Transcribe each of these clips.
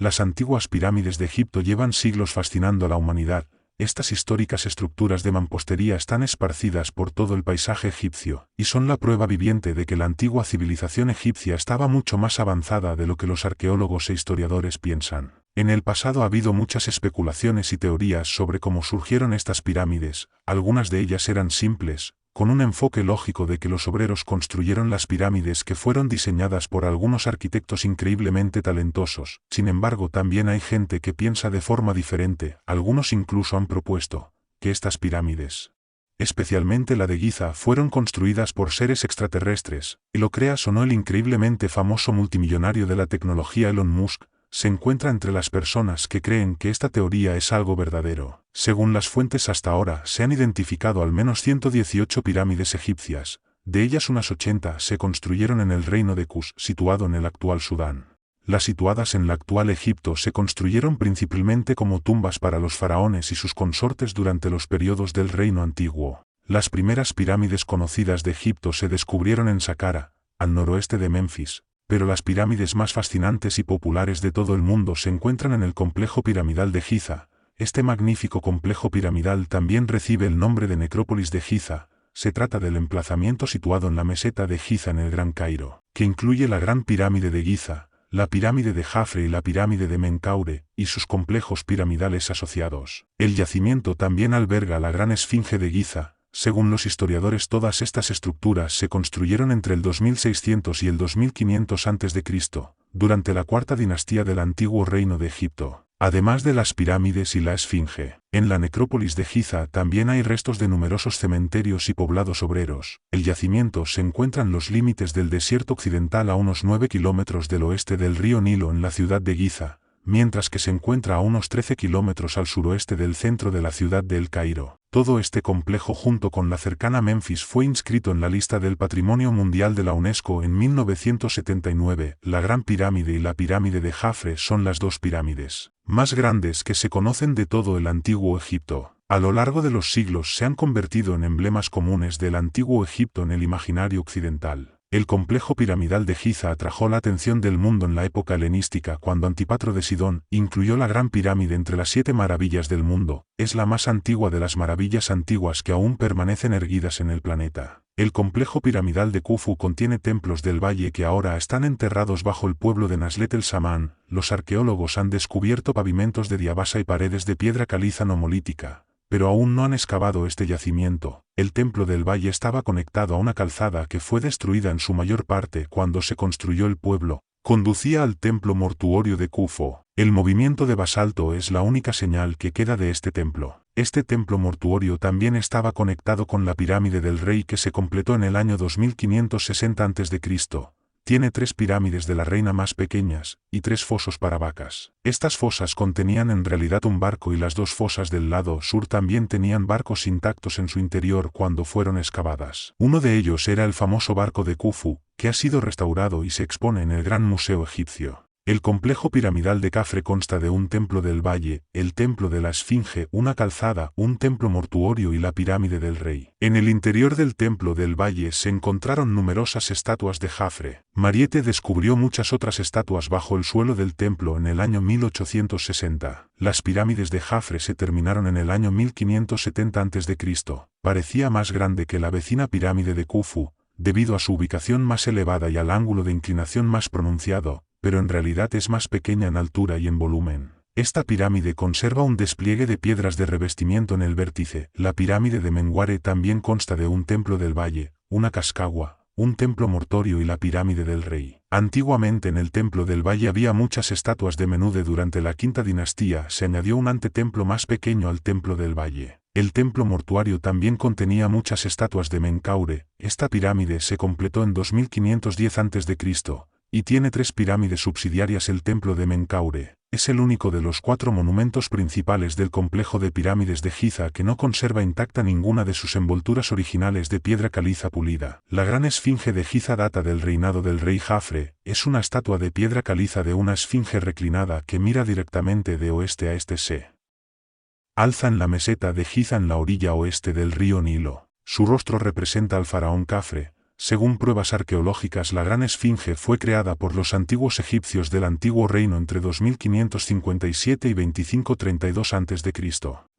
Las antiguas pirámides de Egipto llevan siglos fascinando a la humanidad. Estas históricas estructuras de mampostería están esparcidas por todo el paisaje egipcio, y son la prueba viviente de que la antigua civilización egipcia estaba mucho más avanzada de lo que los arqueólogos e historiadores piensan. En el pasado ha habido muchas especulaciones y teorías sobre cómo surgieron estas pirámides. Algunas de ellas eran simples, con un enfoque lógico de que los obreros construyeron las pirámides que fueron diseñadas por algunos arquitectos increíblemente talentosos. Sin embargo, también hay gente que piensa de forma diferente. Algunos incluso han propuesto que estas pirámides, especialmente la de Giza, fueron construidas por seres extraterrestres, y lo creas o no, el increíblemente famoso multimillonario de la tecnología Elon Musk se encuentra entre las personas que creen que esta teoría es algo verdadero. Según las fuentes, hasta ahora se han identificado al menos 118 pirámides egipcias, de ellas unas 80 se construyeron en el reino de Kush, situado en el actual Sudán. Las situadas en el actual Egipto se construyeron principalmente como tumbas para los faraones y sus consortes durante los periodos del reino antiguo. Las primeras pirámides conocidas de Egipto se descubrieron en Saqqara, al noroeste de Memphis, pero las pirámides más fascinantes y populares de todo el mundo se encuentran en el complejo piramidal de Giza. Este magnífico complejo piramidal también recibe el nombre de Necrópolis de Giza. Se trata del emplazamiento situado en la meseta de Giza en el Gran Cairo, que incluye la Gran Pirámide de Giza, la Pirámide de Jafre y la Pirámide de Menkaure, y sus complejos piramidales asociados. El yacimiento también alberga la Gran Esfinge de Giza. Según los historiadores, todas estas estructuras se construyeron entre el 2600 y el 2500 a.C., durante la cuarta dinastía del antiguo reino de Egipto. Además de las pirámides y la esfinge, en la necrópolis de Giza también hay restos de numerosos cementerios y poblados obreros. El yacimiento se encuentra en los límites del desierto occidental a unos 9 kilómetros del oeste del río Nilo en la ciudad de Giza, mientras que se encuentra a unos 13 kilómetros al suroeste del centro de la ciudad de El Cairo. Todo este complejo junto con la cercana Memphis fue inscrito en la lista del Patrimonio Mundial de la UNESCO en 1979. La Gran Pirámide y la Pirámide de Jafre son las dos pirámides más grandes que se conocen de todo el antiguo Egipto. A lo largo de los siglos se han convertido en emblemas comunes del antiguo Egipto en el imaginario occidental. El complejo piramidal de Giza atrajo la atención del mundo en la época helenística cuando Antípatro de Sidón incluyó la Gran Pirámide entre las 7 maravillas del mundo. Es la más antigua de las maravillas antiguas que aún permanecen erguidas en el planeta. El complejo piramidal de Khufu contiene templos del valle que ahora están enterrados bajo el pueblo de Naslet el Samán. Los arqueólogos han descubierto pavimentos de diabasa y paredes de piedra caliza nomolítica, pero aún no han excavado este yacimiento. El templo del valle estaba conectado a una calzada que fue destruida en su mayor parte cuando se construyó el pueblo. Conducía al templo mortuorio de Khufu. El movimiento de basalto es la única señal que queda de este templo. Este templo mortuorio también estaba conectado con la pirámide del rey que se completó en el año 2560 a.C. Tiene 3 pirámides de la reina más pequeñas, y 3 fosos para vacas. Estas fosas contenían en realidad un barco y las 2 fosas del lado sur también tenían barcos intactos en su interior cuando fueron excavadas. Uno de ellos era el famoso barco de Khufu, que ha sido restaurado y se expone en el Gran Museo Egipcio. El complejo piramidal de Khafre consta de un templo del valle, el templo de la Esfinge, una calzada, un templo mortuorio y la pirámide del rey. En el interior del templo del valle se encontraron numerosas estatuas de Khafre. Mariette descubrió muchas otras estatuas bajo el suelo del templo en el año 1860. Las pirámides de Khafre se terminaron en el año 1570 a.C. Parecía más grande que la vecina pirámide de Khufu, debido a su ubicación más elevada y al ángulo de inclinación más pronunciado, pero en realidad es más pequeña en altura y en volumen. Esta pirámide conserva un despliegue de piedras de revestimiento en el vértice. La pirámide de Menguare también consta de un templo del valle, una cascagua, un templo mortuorio y la pirámide del rey. Antiguamente en el templo del valle había muchas estatuas de Menude. Durante la quinta dinastía se añadió un antetemplo más pequeño al templo del valle. El templo mortuario también contenía muchas estatuas de Menkaure. Esta pirámide se completó en 2510 a.C. y tiene 3 pirámides subsidiarias. El templo de Menkaure es el único de los 4 monumentos principales del complejo de pirámides de Giza que no conserva intacta ninguna de sus envolturas originales de piedra caliza pulida. La gran esfinge de Giza data del reinado del rey Jafre. Es una estatua de piedra caliza de una esfinge reclinada que mira directamente de oeste a este. Se alza en la meseta de Giza en la orilla oeste del río Nilo. Su rostro representa al faraón Khafre. Según pruebas arqueológicas, la Gran Esfinge fue creada por los antiguos egipcios del Antiguo Reino entre 2557 y 2532 a.C.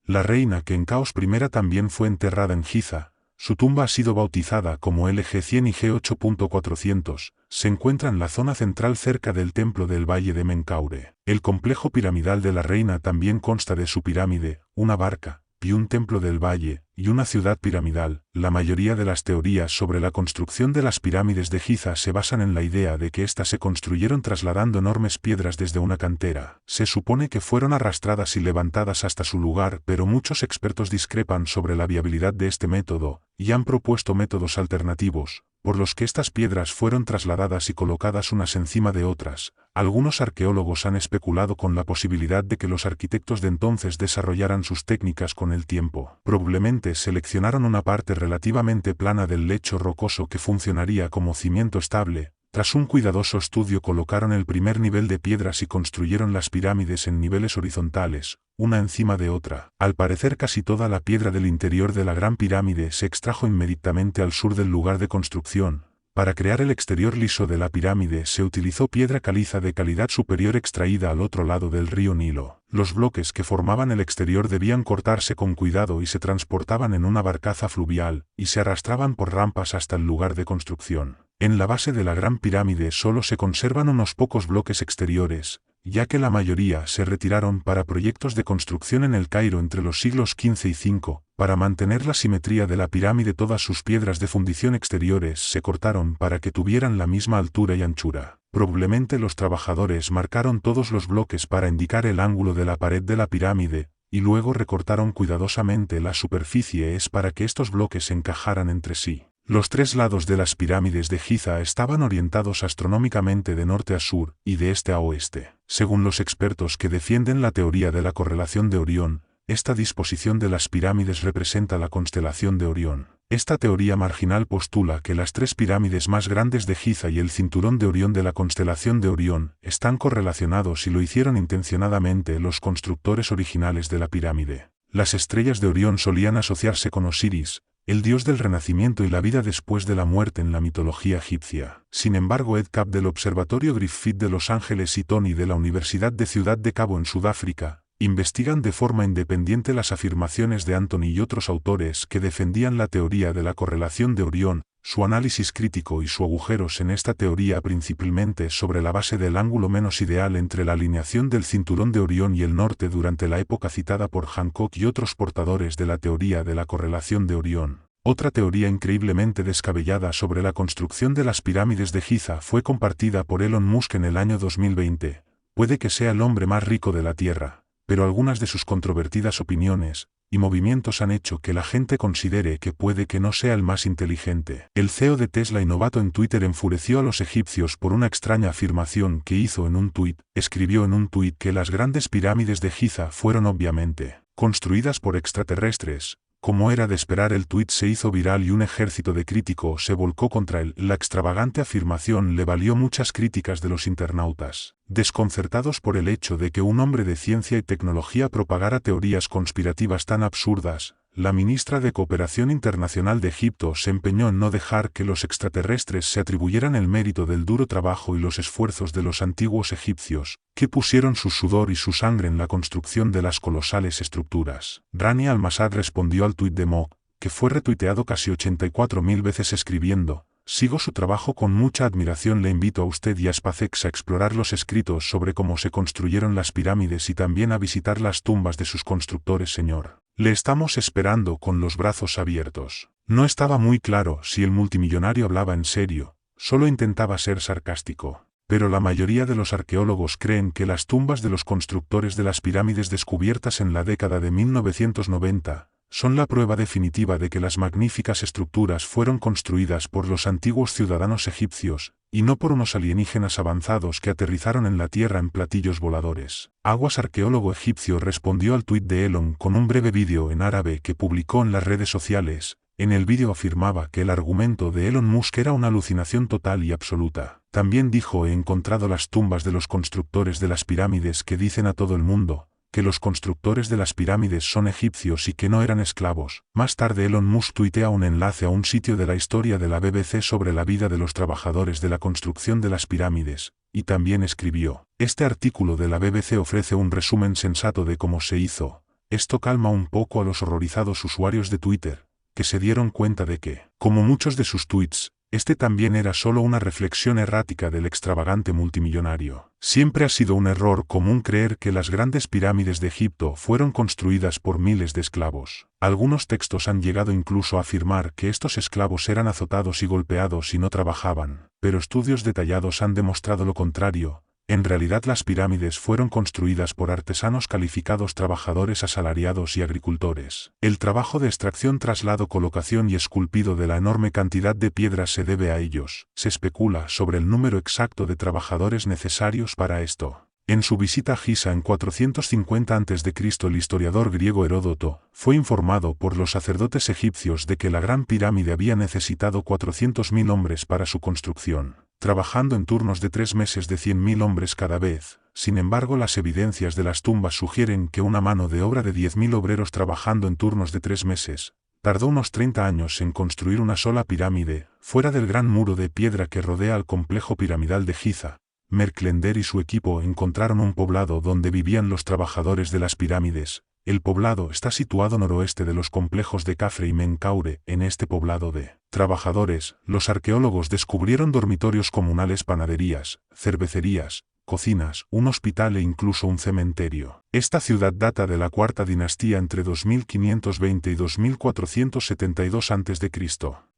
La reina Kenkhaos I también fue enterrada en Giza. Su tumba ha sido bautizada como LG100 y G8.400, se encuentra en la zona central cerca del templo del Valle de Menkaure. El complejo piramidal de la reina también consta de su pirámide, una barca, y un templo del valle, y una ciudad piramidal. La mayoría de las teorías sobre la construcción de las pirámides de Giza se basan en la idea de que éstas se construyeron trasladando enormes piedras desde una cantera. Se supone que fueron arrastradas y levantadas hasta su lugar, pero muchos expertos discrepan sobre la viabilidad de este método, y han propuesto métodos alternativos, por los que estas piedras fueron trasladadas y colocadas unas encima de otras. Algunos arqueólogos han especulado con la posibilidad de que los arquitectos de entonces desarrollaran sus técnicas con el tiempo. Probablemente seleccionaron una parte relativamente plana del lecho rocoso que funcionaría como cimiento estable. Tras un cuidadoso estudio colocaron el primer nivel de piedras y construyeron las pirámides en niveles horizontales, una encima de otra. Al parecer casi toda la piedra del interior de la Gran Pirámide se extrajo inmediatamente al sur del lugar de construcción. Para crear el exterior liso de la pirámide se utilizó piedra caliza de calidad superior extraída al otro lado del río Nilo. Los bloques que formaban el exterior debían cortarse con cuidado y se transportaban en una barcaza fluvial, y se arrastraban por rampas hasta el lugar de construcción. En la base de la Gran Pirámide solo se conservan unos pocos bloques exteriores, ya que la mayoría se retiraron para proyectos de construcción en el Cairo entre los siglos XV y V. Para mantener la simetría de la pirámide, todas sus piedras de fundición exteriores se cortaron para que tuvieran la misma altura y anchura. Probablemente los trabajadores marcaron todos los bloques para indicar el ángulo de la pared de la pirámide, y luego recortaron cuidadosamente la superficie para que estos bloques encajaran entre sí. Los tres lados de las pirámides de Giza estaban orientados astronómicamente de norte a sur y de este a oeste. Según los expertos que defienden la teoría de la correlación de Orión, esta disposición de las pirámides representa la constelación de Orión. Esta teoría marginal postula que las tres pirámides más grandes de Giza y el cinturón de Orión de la constelación de Orión están correlacionados y lo hicieron intencionadamente los constructores originales de la pirámide. Las estrellas de Orión solían asociarse con Osiris, el dios del renacimiento y la vida después de la muerte en la mitología egipcia. Sin embargo, Ed Cap del Observatorio Griffith de Los Ángeles y Tony de la Universidad de Ciudad de Cabo en Sudáfrica, investigan de forma independiente las afirmaciones de Anthony y otros autores que defendían la teoría de la correlación de Orión. Su análisis crítico y su agujeros en esta teoría principalmente sobre la base del ángulo menos ideal entre la alineación del cinturón de Orión y el norte durante la época citada por Hancock y otros portadores de la teoría de la correlación de Orión. Otra teoría increíblemente descabellada sobre la construcción de las pirámides de Giza fue compartida por Elon Musk en el año 2020. Puede que sea el hombre más rico de la Tierra, pero algunas de sus controvertidas opiniones y movimientos han hecho que la gente considere que puede que no sea el más inteligente. El CEO de Tesla y novato en Twitter enfureció a los egipcios por una extraña afirmación que hizo en un tuit. Escribió en un tuit que las grandes pirámides de Giza fueron obviamente construidas por extraterrestres. Como era de esperar, el tuit se hizo viral y un ejército de críticos se volcó contra él. La extravagante afirmación le valió muchas críticas de los internautas, desconcertados por el hecho de que un hombre de ciencia y tecnología propagara teorías conspirativas tan absurdas. La ministra de Cooperación Internacional de Egipto se empeñó en no dejar que los extraterrestres se atribuyeran el mérito del duro trabajo y los esfuerzos de los antiguos egipcios, que pusieron su sudor y su sangre en la construcción de las colosales estructuras. Rani Al-Masad respondió al tuit de Mo, que fue retuiteado casi 84.000 veces escribiendo: sigo su trabajo con mucha admiración. Le invito a usted y a SpaceX a explorar los escritos sobre cómo se construyeron las pirámides y también a visitar las tumbas de sus constructores, señor. Le estamos esperando con los brazos abiertos. No estaba muy claro si el multimillonario hablaba en serio, solo intentaba ser sarcástico. Pero la mayoría de los arqueólogos creen que las tumbas de los constructores de las pirámides descubiertas en la década de 1990 son la prueba definitiva de que las magníficas estructuras fueron construidas por los antiguos ciudadanos egipcios, y no por unos alienígenas avanzados que aterrizaron en la Tierra en platillos voladores. Aguas arqueólogo egipcio respondió al tuit de Elon con un breve vídeo en árabe que publicó en las redes sociales. En el vídeo afirmaba que el argumento de Elon Musk era una alucinación total y absoluta. También dijo: he encontrado las tumbas de los constructores de las pirámides que dicen a todo el mundo que los constructores de las pirámides son egipcios y que no eran esclavos. Más tarde Elon Musk tuitea un enlace a un sitio de la historia de la BBC sobre la vida de los trabajadores de la construcción de las pirámides, y también escribió: este artículo de la BBC ofrece un resumen sensato de cómo se hizo. Esto calma un poco a los horrorizados usuarios de Twitter, que se dieron cuenta de que, como muchos de sus tweets, este también era solo una reflexión errática del extravagante multimillonario. Siempre ha sido un error común creer que las grandes pirámides de Egipto fueron construidas por miles de esclavos. Algunos textos han llegado incluso a afirmar que estos esclavos eran azotados y golpeados y no trabajaban, pero estudios detallados han demostrado lo contrario. En realidad las pirámides fueron construidas por artesanos calificados, trabajadores asalariados y agricultores. El trabajo de extracción, traslado, colocación y esculpido de la enorme cantidad de piedras se debe a ellos. Se especula sobre el número exacto de trabajadores necesarios para esto. En su visita a Giza en 450 a.C., el historiador griego Heródoto fue informado por los sacerdotes egipcios de que la Gran Pirámide había necesitado 400.000 hombres para su construcción, trabajando en turnos de 3 meses de 100.000 hombres cada vez. Sin embargo, las evidencias de las tumbas sugieren que una mano de obra de 10.000 obreros trabajando en turnos de 3 meses tardó unos 30 años en construir una sola pirámide, fuera del gran muro de piedra que rodea al complejo piramidal de Giza. Merklender y su equipo encontraron un poblado donde vivían los trabajadores de las pirámides. El poblado está situado noroeste de los complejos de Khafre y Menkaure. En este poblado de trabajadores, los arqueólogos descubrieron dormitorios comunales, panaderías, cervecerías, cocinas, un hospital e incluso un cementerio. Esta ciudad data de la cuarta dinastía entre 2520 y 2472 a.C.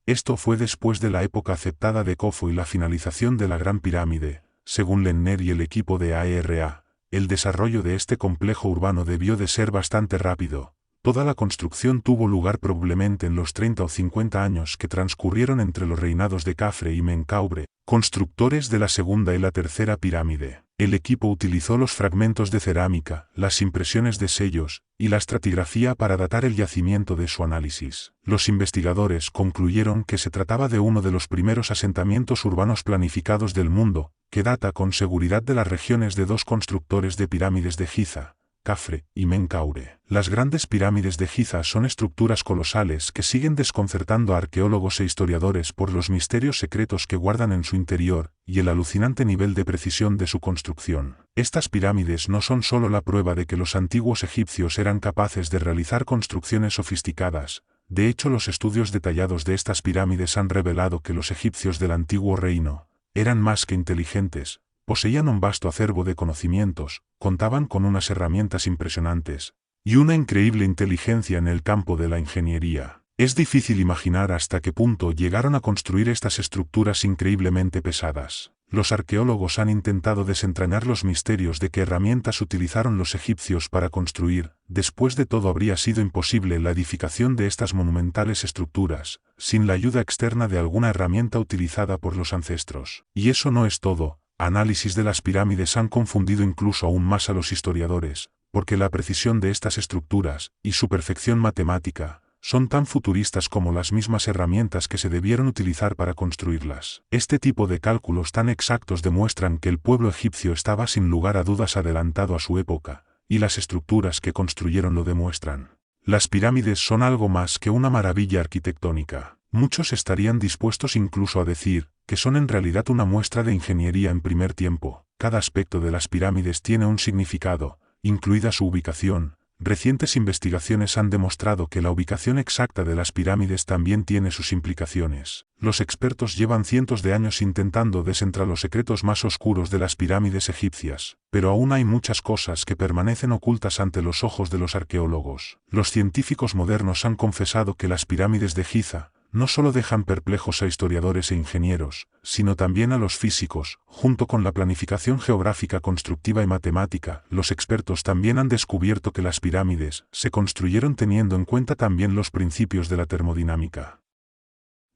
Esto fue después de la época aceptada de Khufu y la finalización de la Gran Pirámide. Según Lenner y el equipo de AERA, el desarrollo de este complejo urbano debió de ser bastante rápido. Toda la construcción tuvo lugar probablemente en los 30 o 50 años que transcurrieron entre los reinados de Khafre y Menkaure, constructores de la segunda y la tercera pirámide. El equipo utilizó los fragmentos de cerámica, las impresiones de sellos y la estratigrafía para datar el yacimiento de su análisis. Los investigadores concluyeron que se trataba de uno de los primeros asentamientos urbanos planificados del mundo, que data con seguridad de las regiones de 2 constructores de pirámides de Giza, Khafre y Menkaure. Las grandes pirámides de Giza son estructuras colosales que siguen desconcertando a arqueólogos e historiadores por los misterios secretos que guardan en su interior y el alucinante nivel de precisión de su construcción. Estas pirámides no son solo la prueba de que los antiguos egipcios eran capaces de realizar construcciones sofisticadas. De hecho, los estudios detallados de estas pirámides han revelado que los egipcios del antiguo reino eran más que inteligentes. Poseían un vasto acervo de conocimientos, contaban con unas herramientas impresionantes y una increíble inteligencia en el campo de la ingeniería. Es difícil imaginar hasta qué punto llegaron a construir estas estructuras increíblemente pesadas. Los arqueólogos han intentado desentrañar los misterios de qué herramientas utilizaron los egipcios para construir. Después de todo, habría sido imposible la edificación de estas monumentales estructuras sin la ayuda externa de alguna herramienta utilizada por los ancestros. Y eso no es todo. Análisis de las pirámides han confundido incluso aún más a los historiadores, porque la precisión de estas estructuras y su perfección matemática son tan futuristas como las mismas herramientas que se debieron utilizar para construirlas. Este tipo de cálculos tan exactos demuestran que el pueblo egipcio estaba sin lugar a dudas adelantado a su época, y las estructuras que construyeron lo demuestran. Las pirámides son algo más que una maravilla arquitectónica. Muchos estarían dispuestos incluso a decir que son en realidad una muestra de ingeniería en primer tiempo. Cada aspecto de las pirámides tiene un significado, incluida su ubicación. Recientes investigaciones han demostrado que la ubicación exacta de las pirámides también tiene sus implicaciones. Los expertos llevan cientos de años intentando desentrar los secretos más oscuros de las pirámides egipcias, pero aún hay muchas cosas que permanecen ocultas ante los ojos de los arqueólogos. Los científicos modernos han confesado que las pirámides de Giza no solo dejan perplejos a historiadores e ingenieros, sino también a los físicos. Junto con la planificación geográfica, constructiva y matemática, los expertos también han descubierto que las pirámides se construyeron teniendo en cuenta también los principios de la termodinámica.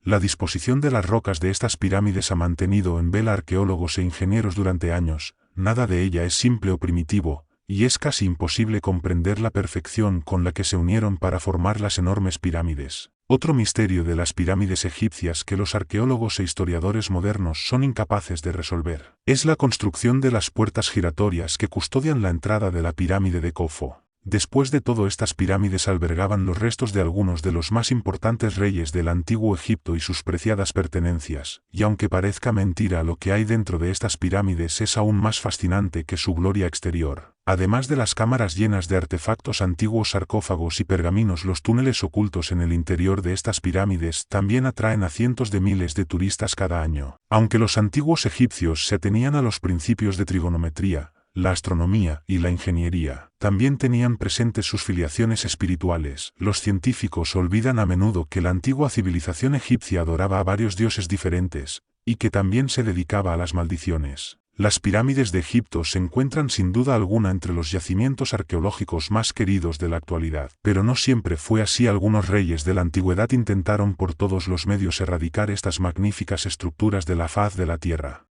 La disposición de las rocas de estas pirámides ha mantenido en vela a arqueólogos e ingenieros durante años. Nada de ella es simple o primitivo, y es casi imposible comprender la perfección con la que se unieron para formar las enormes pirámides. Otro misterio de las pirámides egipcias que los arqueólogos e historiadores modernos son incapaces de resolver es la construcción de las puertas giratorias que custodian la entrada de la pirámide de Kofo. Después de todo, estas pirámides albergaban los restos de algunos de los más importantes reyes del antiguo Egipto y sus preciadas pertenencias, y aunque parezca mentira, lo que hay dentro de estas pirámides es aún más fascinante que su gloria exterior. Además de las cámaras llenas de artefactos antiguos, sarcófagos y pergaminos, los túneles ocultos en el interior de estas pirámides también atraen a cientos de miles de turistas cada año. Aunque los antiguos egipcios se atenían a los principios de trigonometría, la astronomía y la ingeniería, también tenían presentes sus filiaciones espirituales. Los científicos olvidan a menudo que la antigua civilización egipcia adoraba a varios dioses diferentes, y que también se dedicaba a las maldiciones. Las pirámides de Egipto se encuentran sin duda alguna entre los yacimientos arqueológicos más queridos de la actualidad. Pero no siempre fue así. Algunos reyes de la antigüedad intentaron por todos los medios erradicar estas magníficas estructuras de la faz de la tierra.